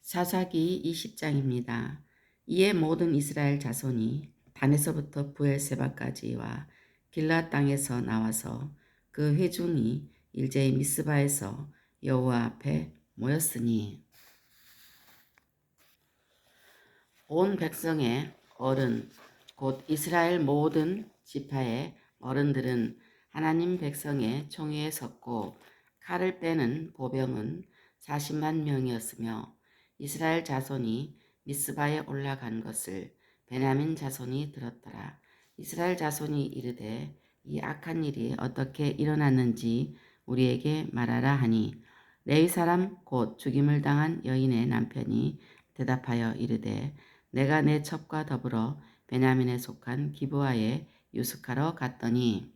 사사기 20장입니다. 이에 모든 이스라엘 자손이 단에서부터 브엘세바까지와 길라 땅에서 나와서 그 회중이 일제히 미스바에서 여호와 앞에 모였으니 온 백성의 어른 곧 이스라엘 모든 지파의 어른들은 하나님 백성의 총회에 섰고 칼을 빼는 보병은 40만 명이었으며 이스라엘 자손이 미스바에 올라간 것을 베냐민 자손이 들었더라. 이스라엘 자손이 이르되 이 악한 일이 어떻게 일어났는지 우리에게 말하라 하니 레위 사람 곧 죽임을 당한 여인의 남편이 대답하여 이르되 내가 내 첩과 더불어 베냐민에 속한 기브아에 유숙하러 갔더니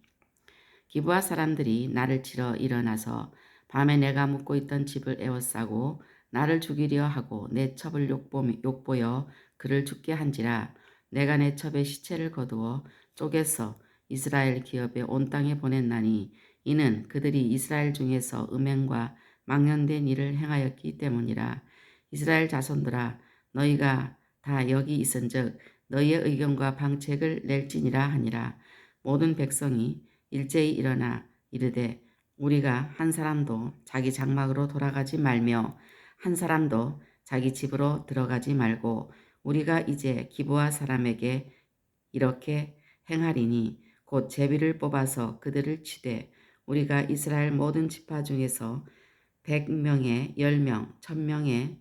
기브아 사람들이 나를 치러 일어나서 밤에 내가 묵고 있던 집을 에워싸고 나를 죽이려 하고 내 첩을 욕보여 그를 죽게 한지라. 내가 내 첩의 시체를 거두어 쪼개서 이스라엘 기업에 온 땅에 보냈나니 이는 그들이 이스라엘 중에서 음행과 망령된 일을 행하였기 때문이라. 이스라엘 자손들아 너희가 다 여기 있은즉 너희의 의견과 방책을 낼지니라 하니라. 모든 백성이 일제히 일어나 이르되 우리가 한 사람도 자기 장막으로 돌아가지 말며 한 사람도 자기 집으로 들어가지 말고 우리가 이제 기브아 사람에게 이렇게 행하리니 곧 제비를 뽑아서 그들을 치되 우리가 이스라엘 모든 지파 중에서 100명에 10명, 1000명에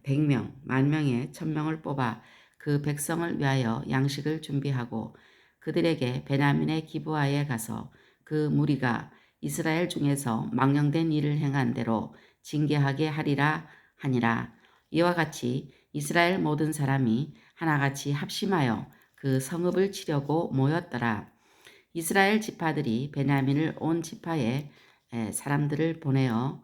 100명, 10,000명에 1000명을 뽑아 그 백성을 위하여 양식을 준비하고 그들에게 베냐민의 기브아에 가서 그 무리가 이스라엘 중에서 망령된 일을 행한 대로 징계하게 하리라 하니라. 이와 같이 이스라엘 모든 사람이 하나같이 합심하여 그 성읍을 치려고 모였더라. 이스라엘 지파들이 베냐민을 온 지파에 사람들을 보내어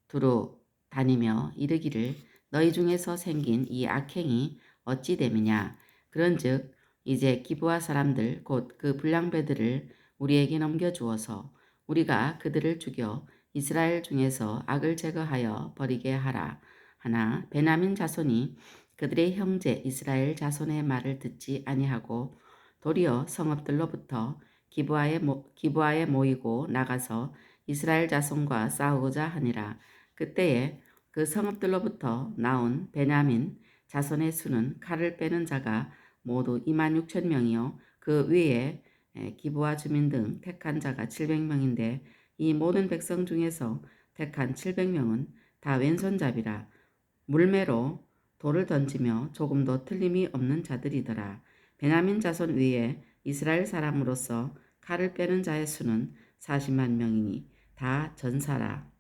두루 다니며 이르기를 너희 중에서 생긴 이 악행이 어찌 됨이냐. 그런즉 이제 기브아 사람들 곧 그 불량배들을 우리에게 넘겨주어서 우리가 그들을 죽여 이스라엘 중에서 악을 제거하여 버리게 하라. 하나 베냐민 자손이 그들의 형제 이스라엘 자손의 말을 듣지 아니하고 도리어 성읍들로부터 기브아에 모이고 나가서 이스라엘 자손과 싸우고자 하니라. 그때에 그 성읍들로부터 나온 베냐민 자손의 수는 칼을 빼는 자가 모두 26,000명이요 그 위에 기브아 주민 등 택한 자가 700명인데 이 모든 백성 중에서 택한 700명은 다 왼손잡이라. 물매로 돌을 던지며 조금도 틀림이 없는 자들이더라. 베냐민 자손 위에 이스라엘 사람으로서 칼을 빼는 자의 수는 40만 명이니 다 전사라.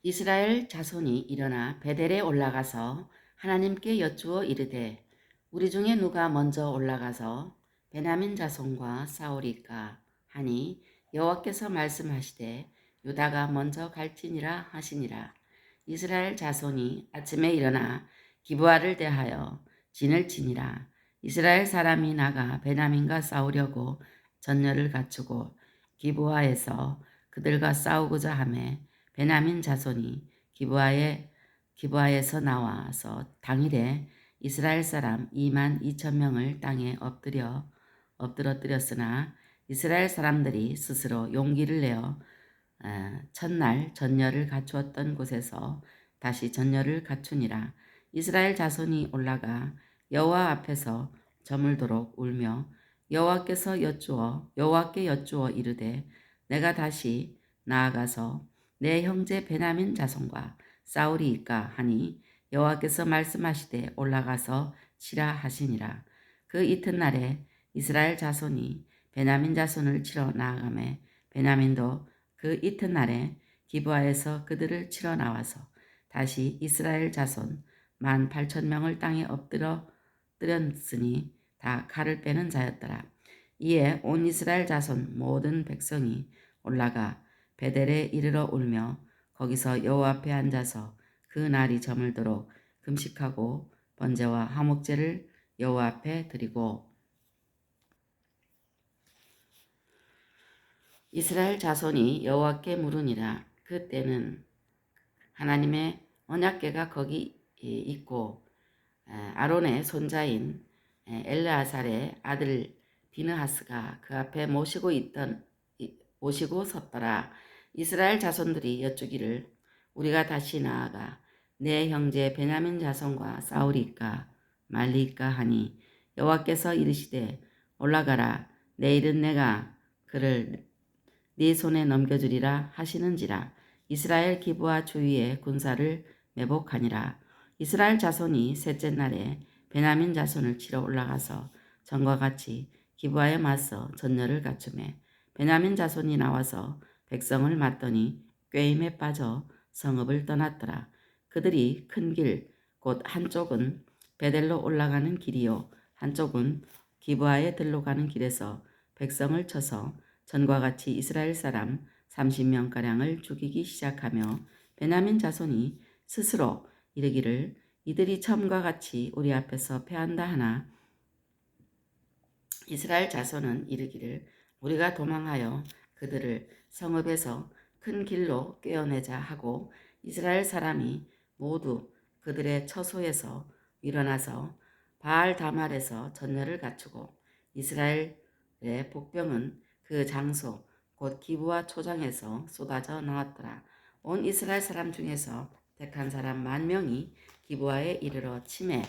이스라엘 자손이 일어나 베델에 올라가서 하나님께 여쭈어 이르되 우리 중에 누가 먼저 올라가서 베냐민 자손과 싸우리까 하니 여호와께서 말씀하시되 유다가 먼저 갈지니라 하시니라. 이스라엘 자손이 아침에 일어나 기브아를 대하여 진을 치니라. 이스라엘 사람이 나가 베냐민과 싸우려고 전열을 갖추고 기브아에서 그들과 싸우고자 하매 베냐민 자손이 기브아에서 나와서 당일에 이스라엘 사람 22,000명을 땅에 엎드러뜨렸으나 이스라엘 사람들이 스스로 용기를 내어 첫날 전열을 갖추었던 곳에서 다시 전열을 갖추니라. 이스라엘 자손이 올라가 여호와 앞에서 저물도록 울며 여호와께 여쭈어 이르되 내가 다시 나아가서 내 형제 베냐민 자손과 싸우리이까 하니 여호와께서 말씀하시되 올라가서 치라 하시니라. 그 이튿날에 이스라엘 자손이 베냐민 자손을 치러 나아가매 베냐민도 그 이튿날에 기브아에서 그들을 치러 나와서 다시 이스라엘 자손 18,000명을 땅에 엎드렸으니 다 칼을 빼는 자였더라. 이에 온 이스라엘 자손 모든 백성이 올라가 베델에 이르러 울며 거기서 여호와 앞에 앉아서 그 날이 저물도록 금식하고 번제와 화목제를 여호와 앞에 드리고 이스라엘 자손이 여호와께 물으니라. 그때는 하나님의 언약궤가 거기 있고 아론의 손자인 엘르아살의 아들 비느하스가 그 앞에 모시고 섰더라. 이스라엘 자손들이 여쭈기를 우리가 다시 나아가 내 형제 베냐민 자손과 싸우리까 말리까 하니 여호와께서 이르시되 올라가라. 내일은 내가 그를 네 손에 넘겨주리라 하시는지라. 이스라엘 기브와 주위의 군사를 매복하니라. 이스라엘 자손이 셋째 날에 베냐민 자손을 치러 올라가서 전과 같이 기브아에 맞서 전열을 갖추매 베냐민 자손이 나와서 백성을 맞더니 꾀임에 빠져 성읍을 떠났더라. 그들이 큰 길 곧 한쪽은 베델로 올라가는 길이요 한쪽은 기브아에 들러가는 길에서 백성을 쳐서 전과 같이 이스라엘 사람 30명가량을 죽이기 시작하며 베냐민 자손이 스스로 이르기를 이들이 처음과 같이 우리 앞에서 패한다 하나 이스라엘 자손은 이르기를 우리가 도망하여 그들을 성읍에서 큰 길로 꿰어내자 하고 이스라엘 사람이 모두 그들의 처소에서 일어나서 바알 다말에서 전열을 갖추고 이스라엘의 복병은 그 장소 곧 기브와 초장에서 쏟아져 나왔더라. 온 이스라엘 사람 중에서 택한 사람 10,000명이 기브아에 이르러 치매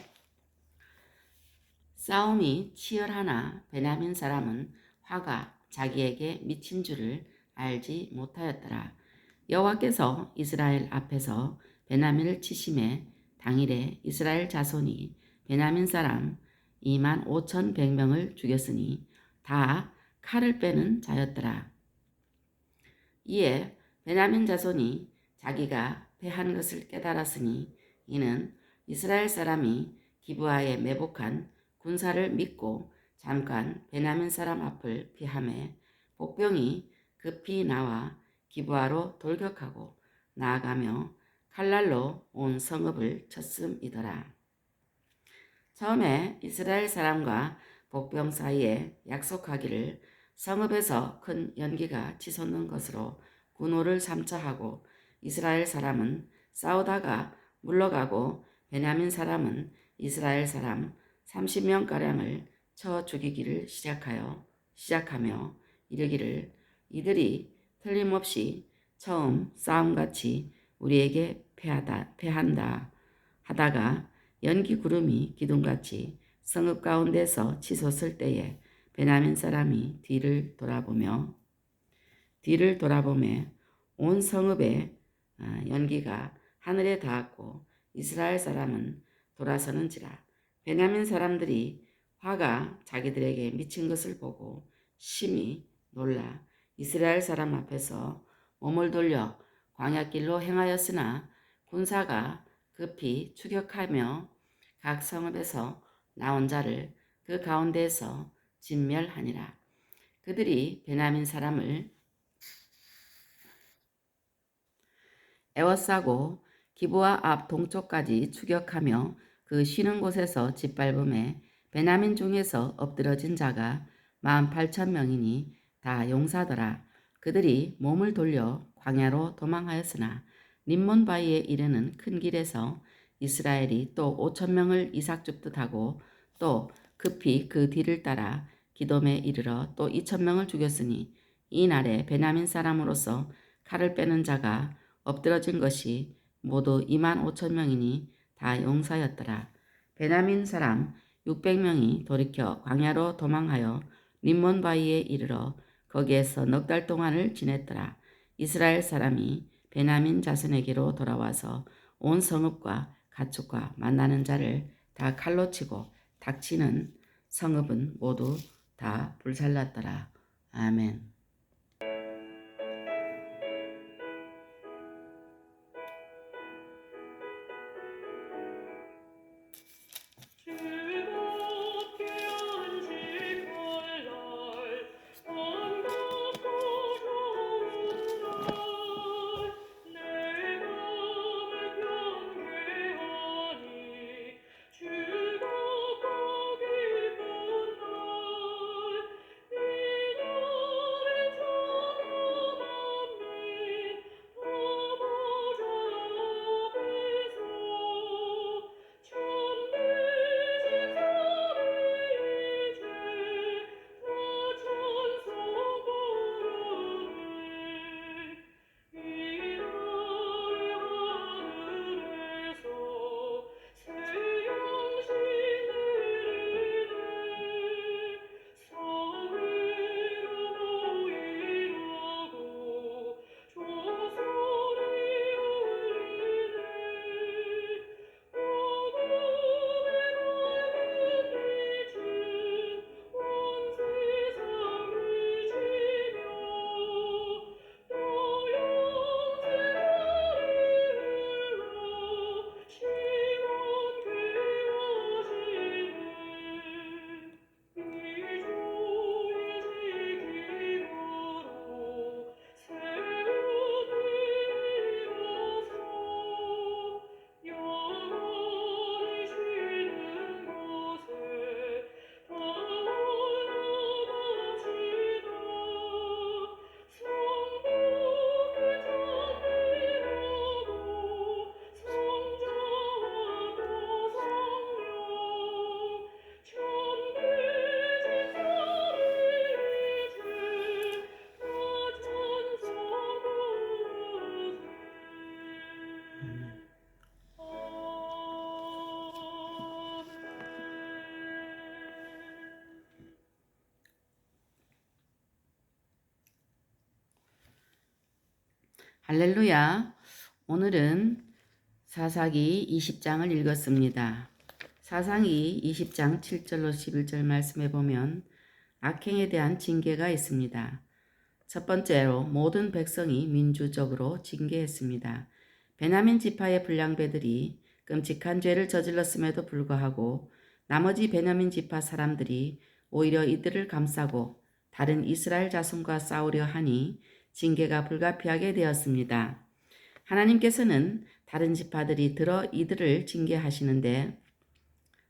싸움이 치열하나 베냐민 사람은 화가 자기에게 미친 줄을 알지 못하였더라. 여호와께서 이스라엘 앞에서 베냐민을 치심에 당일에 이스라엘 자손이 베냐민 사람 25,100명을 죽였으니 다 칼을 빼는 자였더라. 이에 베냐민 자손이 자기가 패한 것을 깨달았으니 이는 이스라엘 사람이 기브아에 매복한 군사를 믿고 잠깐 베냐민 사람 앞을 피하매 복병이 급히 나와 기브아로 돌격하고 나아가며 칼날로 온 성읍을 쳤음이더라. 처음에 이스라엘 사람과 복병 사이에 약속하기를 성읍에서 큰 연기가 치솟는 것으로 군호를 삼차하고 이스라엘 사람은 싸우다가 물러가고 베냐민 사람은 이스라엘 사람 30명가량을 쳐 죽이기를 시작하며 이르기를 이들이 틀림없이 처음 싸움같이 우리에게 패한다 하다가 연기 구름이 기둥같이 성읍 가운데서 치솟을 때에 베냐민 사람이 뒤를 돌아보매 온 성읍의 연기가 하늘에 닿았고 이스라엘 사람은 돌아서는지라. 베냐민 사람들이 화가 자기들에게 미친 것을 보고 심히 놀라 이스라엘 사람 앞에서 몸을 돌려 광야길로 행하였으나 군사가 급히 추격하며 각 성읍에서 나온 자를 그 가운데에서 진멸하니라. 그들이 베냐민 사람을 에워싸고 기브아 앞 동쪽까지 추격하며 그 쉬는 곳에서 짓밟음에 베냐민 중에서 엎드러진 자가 18,000명이니 다 용사더라. 그들이 몸을 돌려 광야로 도망하였으나 림몬 바위에 이르는 큰 길에서 이스라엘이 또 5,000명을 이삭줍듯 하고 또 급히 그 뒤를 따라 기돔에 이르러 또 2,000명을 죽였으니 이 날에 베냐민 사람으로서 칼을 빼는 자가 엎드러진 것이 모두 25,000명이니 다 용사였더라. 베냐민 사람 600명이 돌이켜 광야로 도망하여 림몬 바위에 이르러 거기에서 넉 달 동안을 지냈더라. 이스라엘 사람이 베냐민 자손에게로 돌아와서 온 성읍과 가축과 만나는 자를 다 칼로 치고 닥치는 성읍은 모두 다 불살랐더라. 아멘. 할렐루야. 오늘은 사사기 20장을 읽었습니다. 사사기 20장 7절로 11절 말씀해 보면 악행에 대한 징계가 있습니다. 첫 번째로 모든 백성이 민주적으로 징계했습니다. 베냐민 지파의 불량배들이 끔찍한 죄를 저질렀음에도 불구하고 나머지 베냐민 지파 사람들이 오히려 이들을 감싸고 다른 이스라엘 자손과 싸우려 하니 징계가 불가피하게 되었습니다. 하나님께서는 다른 지파들이 들어 이들을 징계하시는데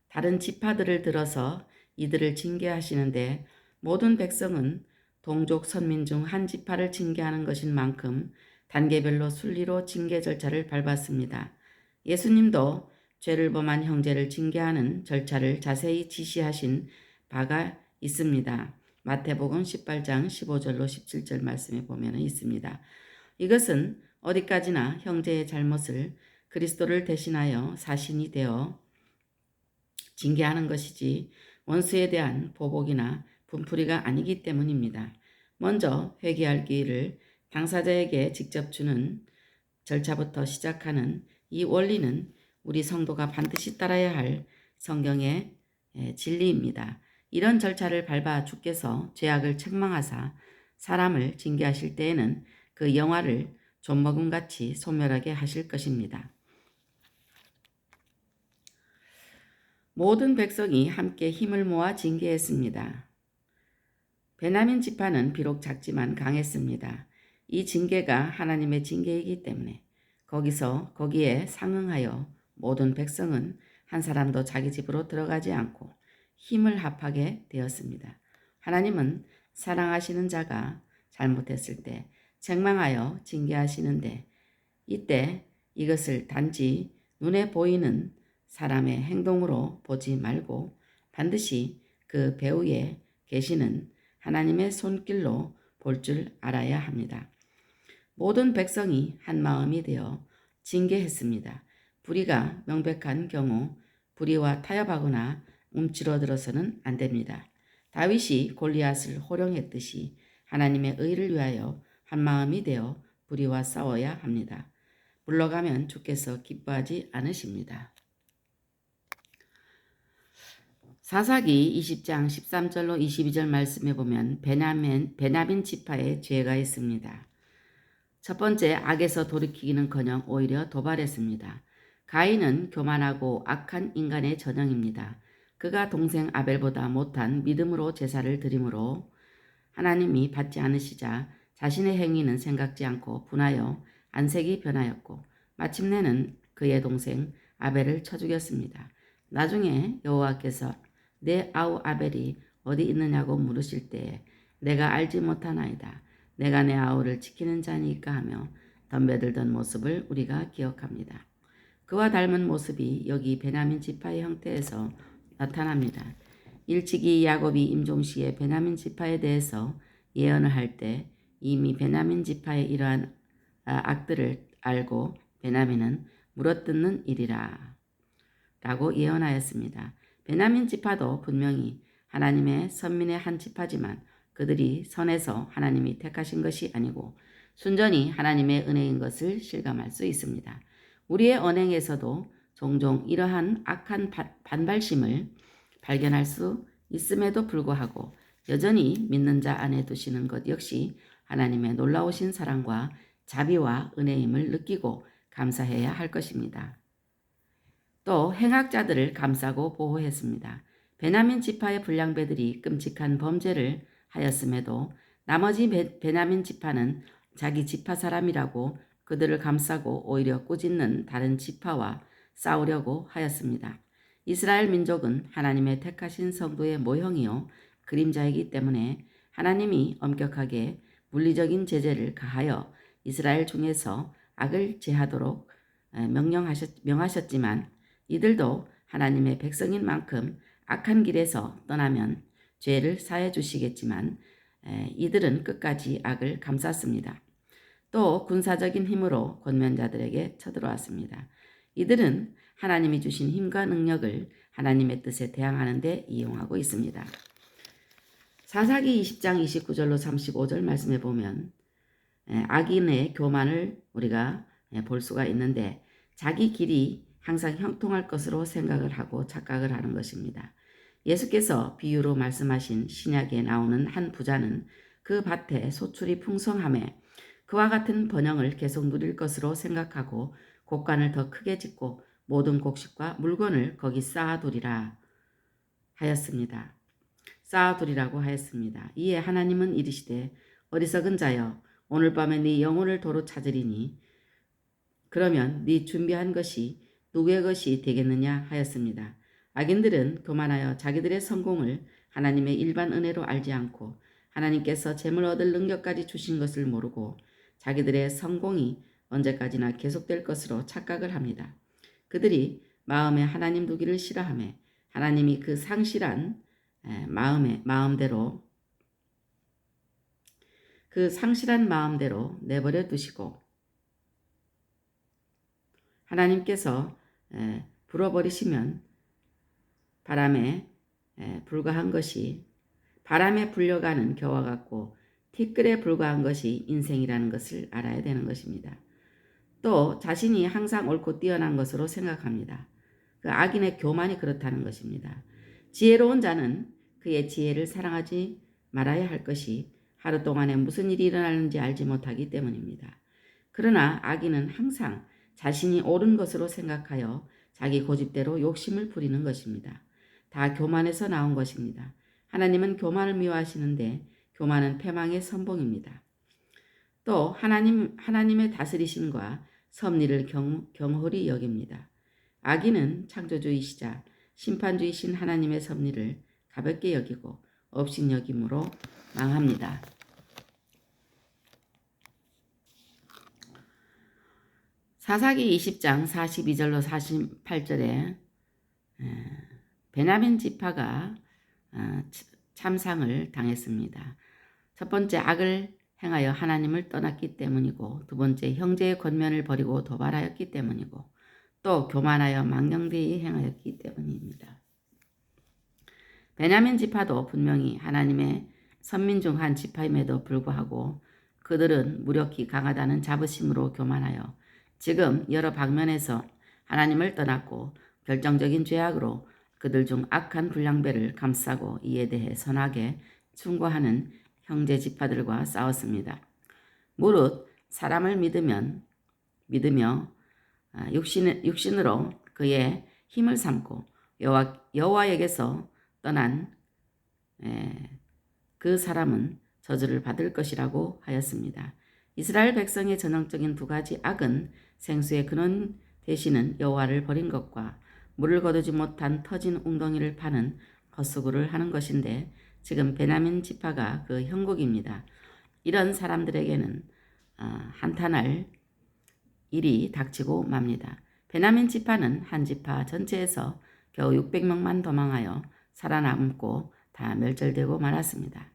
다른 지파들을 들어서 이들을 징계하시는데 모든 백성은 동족 선민 중 한 지파를 징계하는 것인 만큼 단계별로 순리로 징계 절차를 밟았습니다. 예수님도 죄를 범한 형제를 징계하는 절차를 자세히 지시하신 바가 있습니다. 마태복음 18장 15절로 17절 말씀에 보면 있습니다. 이것은 어디까지나 형제의 잘못을 그리스도를 대신하여 사신이 되어 징계하는 것이지 원수에 대한 보복이나 분풀이가 아니기 때문입니다. 먼저 회개할 기회를 당사자에게 직접 주는 절차부터 시작하는 이 원리는 우리 성도가 반드시 따라야 할 성경의 진리입니다. 이런 절차를 밟아 주께서 죄악을 책망하사 사람을 징계하실 때에는 그 영화를 좀먹음같이 소멸하게 하실 것입니다. 모든 백성이 함께 힘을 모아 징계했습니다. 베냐민 지파는 비록 작지만 강했습니다. 이 징계가 하나님의 징계이기 때문에 거기에 상응하여 모든 백성은 한 사람도 자기 집으로 들어가지 않고 힘을 합하게 되었습니다. 하나님은 사랑하시는 자가 잘못했을 때 책망하여 징계하시는데 이때 이것을 단지 눈에 보이는 사람의 행동으로 보지 말고 반드시 그 배후에 계시는 하나님의 손길로 볼 줄 알아야 합니다. 모든 백성이 한 마음이 되어 징계했습니다. 불의가 명백한 경우 불의와 타협하거나 움츠러들어서는 안 됩니다. 다윗이 골리앗을 호령했듯이 하나님의 의를 위하여 한 마음이 되어 불의와 싸워야 합니다. 물러가면 주께서 기뻐하지 않으십니다. 사사기 20장 13절로 22절 말씀에 보면 베냐민 지파의 죄가 있습니다. 첫 번째, 악에서 돌이키기는커녕 오히려 도발했습니다. 가인은 교만하고 악한 인간의 전형입니다. 그가 동생 아벨보다 못한 믿음으로 제사를 드림으로 하나님이 받지 않으시자 자신의 행위는 생각지 않고 분하여 안색이 변하였고 마침내는 그의 동생 아벨을 쳐 죽였습니다. 나중에 여호와께서 내 아우 아벨이 어디 있느냐고 물으실 때에 내가 알지 못하나이다. 내가 내 아우를 지키는 자니까 하며 덤벼들던 모습을 우리가 기억합니다. 그와 닮은 모습이 여기 베냐민 지파의 형태에서 나타납니다. 일찍이 야곱이 임종시에 베냐민 지파에 대해서 예언을 할 때 이미 베냐민 지파의 이러한 악들을 알고 베냐민은 물어뜯는 일이라 라고 예언하였습니다. 베냐민 지파도 분명히 하나님의 선민의 한 지파지만 그들이 선해서 하나님이 택하신 것이 아니고 순전히 하나님의 은혜인 것을 실감할 수 있습니다. 우리의 언행에서도 종종 이러한 악한 반발심을 발견할 수 있음에도 불구하고 여전히 믿는 자 안에 두시는 것 역시 하나님의 놀라우신 사랑과 자비와 은혜임을 느끼고 감사해야 할 것입니다. 또 행악자들을 감싸고 보호했습니다. 베냐민 지파의 불량배들이 끔찍한 범죄를 하였음에도 나머지 베냐민 지파는 자기 지파 사람이라고 그들을 감싸고 오히려 꾸짖는 다른 지파와 싸우려고 하였습니다. 이스라엘 민족은 하나님의 택하신 성도의 모형이요 그림자이기 때문에 하나님이 엄격하게 물리적인 제재를 가하여 이스라엘 중에서 악을 제하도록 명하셨지만 이들도 하나님의 백성인 만큼 악한 길에서 떠나면 죄를 사해 주시겠지만 이들은 끝까지 악을 감쌌습니다. 또 군사적인 힘으로 권면자들에게 쳐들어왔습니다. 이들은 하나님이 주신 힘과 능력을 하나님의 뜻에 대항하는 데 이용하고 있습니다. 사사기 20장 29절로 35절 말씀해 보면 악인의 교만을 우리가 볼 수가 있는데 자기 길이 항상 형통할 것으로 생각을 하고 착각을 하는 것입니다. 예수께서 비유로 말씀하신 신약에 나오는 한 부자는 그 밭에 소출이 풍성함에 그와 같은 번영을 계속 누릴 것으로 생각하고 곡간을 더 크게 짓고 모든 곡식과 물건을 거기 쌓아두리라 하였습니다. 쌓아두리라고 하였습니다. 이에 하나님은 이르시되 어리석은 자여 오늘 밤에 네 영혼을 도로 찾으리니 그러면 네 준비한 것이 누구의 것이 되겠느냐 하였습니다. 악인들은 교만하여 자기들의 성공을 하나님의 일반 은혜로 알지 않고 하나님께서 재물 얻을 능력까지 주신 것을 모르고 자기들의 성공이 언제까지나 계속될 것으로 착각을 합니다. 그들이 마음에 하나님 두기를 싫어하며 하나님이 그 상실한 마음대로 내버려 두시고 하나님께서 불어버리시면 바람에 불려가는 겨와 같고 티끌에 불과한 것이 인생이라는 것을 알아야 되는 것입니다. 또 자신이 항상 옳고 뛰어난 것으로 생각합니다. 그 악인의 교만이 그렇다는 것입니다. 지혜로운 자는 그의 지혜를 사랑하지 말아야 할 것이 하루 동안에 무슨 일이 일어나는지 알지 못하기 때문입니다. 그러나 악인은 항상 자신이 옳은 것으로 생각하여 자기 고집대로 욕심을 부리는 것입니다. 다 교만에서 나온 것입니다. 하나님은 교만을 미워하시는데 교만은 패망의 선봉입니다. 또 하나님의 다스리심과 섭리를 경홀히 여깁니다. 악인은 창조주이시자 심판주이신 하나님의 섭리를 가볍게 여기고 업신여김으로 망합니다. 사사기 20장 42절로 48절에 베냐민 지파가 참상을 당했습니다. 첫 번째 악을 행하여 하나님을 떠났기 때문이고 두 번째 형제의 권면을 버리고 도발하였기 때문이고 또 교만하여 망령되이 행하였기 때문입니다. 베냐민 지파도 분명히 하나님의 선민 중 한 지파임에도 불구하고 그들은 무력히 강하다는 자부심으로 교만하여 지금 여러 방면에서 하나님을 떠났고 결정적인 죄악으로 그들 중 악한 불량배를 감싸고 이에 대해 선하게 충고하는 형제 지파들과 싸웠습니다. 무릇 사람을 믿으며 육신으로 그의 힘을 삼고 여호와에게서 떠난 그 사람은 저주를 받을 것이라고 하였습니다. 이스라엘 백성의 전형적인 두 가지 악은 생수의 근원 되시는 여호와를 버린 것과 물을 거두지 못한 터진 웅덩이를 파는 헛수고를 하는 것인데 지금 베냐민 지파가 그 형국입니다. 이런 사람들에게는 한탄할 일이 닥치고 맙니다. 베냐민 지파는 한 지파 전체에서 겨우 600명만 도망하여 살아남고 다 멸절되고 말았습니다.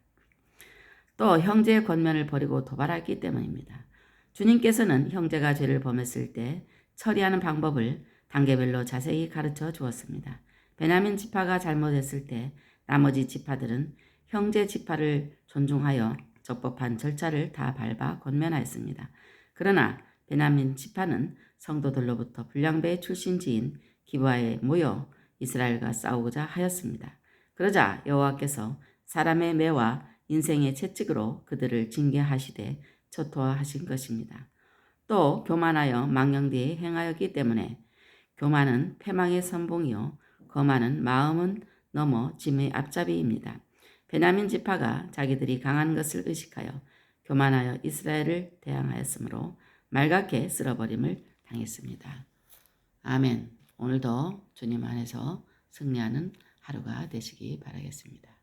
또 형제의 권면을 버리고 도발했기 때문입니다. 주님께서는 형제가 죄를 범했을 때 처리하는 방법을 단계별로 자세히 가르쳐 주었습니다. 베냐민 지파가 잘못했을 때 나머지 지파들은 형제 지파를 존중하여 적법한 절차를 다 밟아 권면하였습니다. 그러나 베냐민 지파는 성도들로부터 불량배의 출신지인 기브아에 모여 이스라엘과 싸우고자 하였습니다. 그러자 여호와께서 사람의 매와 인생의 채찍으로 그들을 징계하시되 초토화하신 것입니다. 또 교만하여 망령되이 행하였기 때문에 교만은 패망의 선봉이요 거만은 마음은 넘어 짐의 앞잡이입니다. 베냐민 지파가 자기들이 강한 것을 의식하여 교만하여 이스라엘을 대항하였으므로 말갛게 쓸어버림을 당했습니다. 아멘. 오늘도 주님 안에서 승리하는 하루가 되시기 바라겠습니다.